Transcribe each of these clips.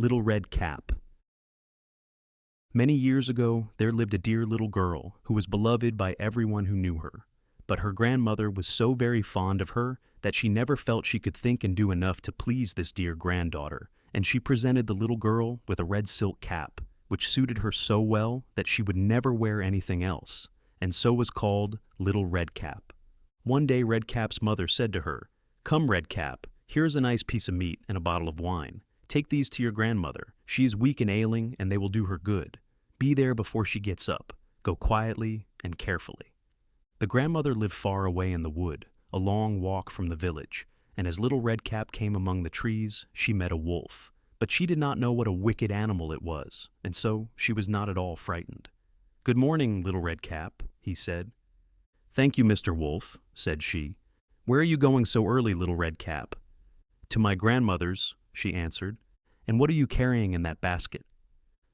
Little Red Cap. Many years ago, there lived a dear little girl who was beloved by everyone who knew her. But her grandmother was so very fond of her that she never felt she could think and do enough to please this dear granddaughter, and she presented the little girl with a red silk cap, which suited her so well that she would never wear anything else, and so was called Little Red Cap. One day Red Cap's mother said to her, "Come, Red Cap, here is a nice piece of meat and a bottle of wine. Take these to your grandmother. She is weak and ailing, and they will do her good. Be there before she gets up. Go quietly and carefully." The grandmother lived far away in the wood, a long walk from the village, and as Little Red Cap came among the trees, she met a wolf. But she did not know what a wicked animal it was, and so she was not at all frightened. "Good morning, Little Red Cap," he said. "Thank you, Mr. Wolf," said she. "Where are you going so early, Little Red Cap?" "To my grandmother's," she answered. "And what are you carrying in that basket?"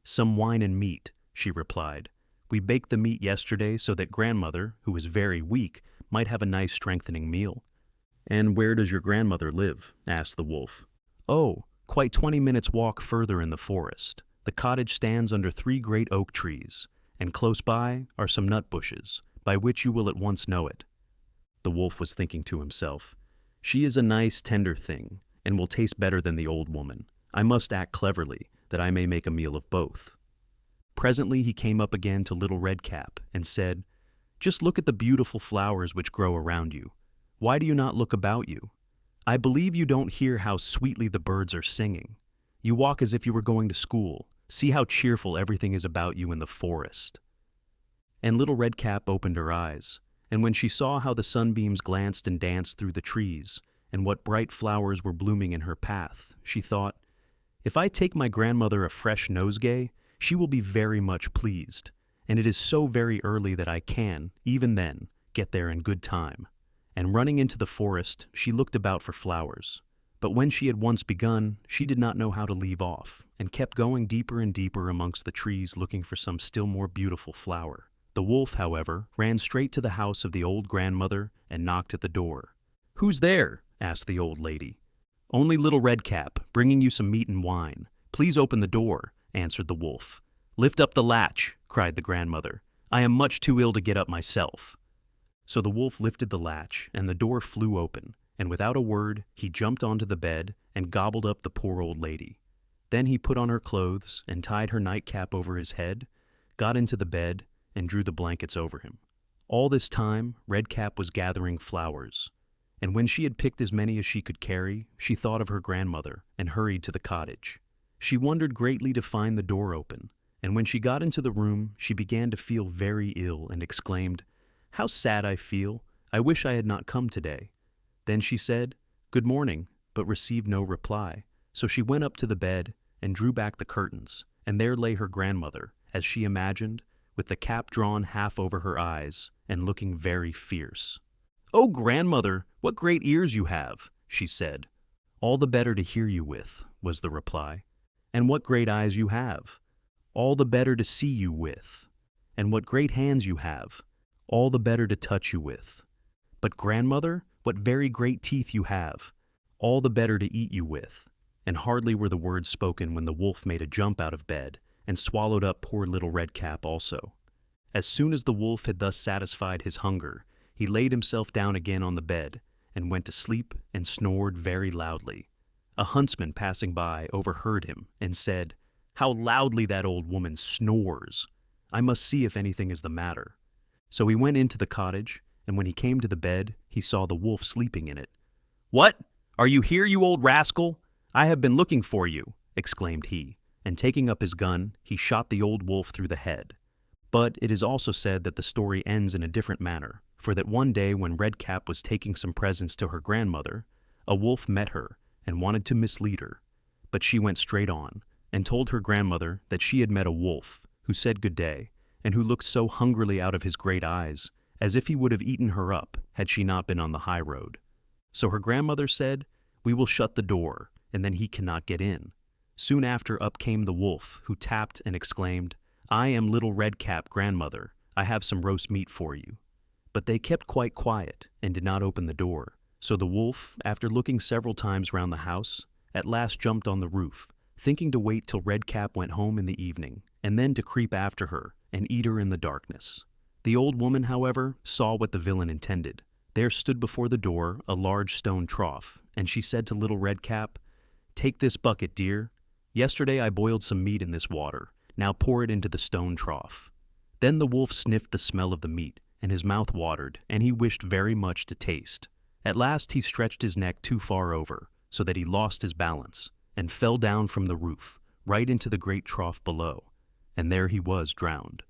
"Some wine and meat," she replied. "We baked the meat yesterday so that grandmother, who is very weak, might have a nice strengthening meal." "And where does your grandmother live?" asked the wolf. "Oh, quite 20 minutes' walk further in the forest. The cottage stands under 3 great oak trees, and close by are some nut bushes, by which you will at once know it." The wolf was thinking to himself, "She is a nice, tender thing, and will taste better than the old woman. I must act cleverly, that I may make a meal of both." Presently he came up again to Little Red Cap and said, "Just look at the beautiful flowers which grow around you. Why do you not look about you? I believe you don't hear how sweetly the birds are singing. You walk as if you were going to school. See how cheerful everything is about you in the forest." And Little Red Cap opened her eyes, and when she saw how the sunbeams glanced and danced through the trees, and what bright flowers were blooming in her path, she thought, "If I take my grandmother a fresh nosegay, she will be very much pleased, and it is so very early that I can, even then, get there in good time." And running into the forest, she looked about for flowers. But when she had once begun, she did not know how to leave off, and kept going deeper and deeper amongst the trees looking for some still more beautiful flower. The wolf, however, ran straight to the house of the old grandmother and knocked at the door. "Who's there?" asked the old lady. "Only Little Red Cap, bringing you some meat and wine. Please open the door," answered the wolf. "Lift up the latch," cried the grandmother. "I am much too ill to get up myself." So the wolf lifted the latch, and the door flew open, and without a word he jumped onto the bed and gobbled up the poor old lady. Then he put on her clothes and tied her nightcap over his head, got into the bed, and drew the blankets over him. All this time Red Cap was gathering flowers, and when she had picked as many as she could carry, she thought of her grandmother and hurried to the cottage. She wondered greatly to find the door open, and when she got into the room she began to feel very ill and exclaimed, "How sad I feel! I wish I had not come today." Then she said, "Good morning," but received no reply. So she went up to the bed and drew back the curtains, and there lay her grandmother, as she imagined, with the cap drawn half over her eyes and looking very fierce. "Oh, grandmother, what great ears you have," she said. "All the better to hear you with," was the reply. "And what great eyes you have." "All the better to see you with." "And what great hands you have." "All the better to touch you with." "But grandmother, what very great teeth you have." "All the better to eat you with." And hardly were the words spoken when the wolf made a jump out of bed and swallowed up poor Little Red Cap also. As soon as the wolf had thus satisfied his hunger, he laid himself down again on the bed and went to sleep and snored very loudly. A huntsman passing by overheard him and said, "How loudly that old woman snores! I must see if anything is the matter." So he went into the cottage, and when he came to the bed, he saw the wolf sleeping in it. "What? Are you here, you old rascal? I have been looking for you," exclaimed he, and taking up his gun, he shot the old wolf through the head. But it is also said that the story ends in a different manner, for that one day when Red Cap was taking some presents to her grandmother, a wolf met her and wanted to mislead her. But she went straight on, and told her grandmother that she had met a wolf, who said good day, and who looked so hungrily out of his great eyes, as if he would have eaten her up had she not been on the high road. So her grandmother said, "We will shut the door, and then he cannot get in." Soon after up came the wolf, who tapped and exclaimed, "I am Little Red Cap, grandmother. I have some roast meat for you." But they kept quite quiet and did not open the door. So the wolf, after looking several times round the house, at last jumped on the roof, thinking to wait till Redcap went home in the evening, and then to creep after her and eat her in the darkness. The old woman, however, saw what the villain intended. There stood before the door a large stone trough, and she said to little Redcap, "Take this bucket, dear. Yesterday I boiled some meat in this water. Now pour it into the stone trough." Then the wolf sniffed the smell of the meat, and his mouth watered, and he wished very much to taste. At last he stretched his neck too far over, so that he lost his balance, and fell down from the roof, right into the great trough below, and there he was drowned.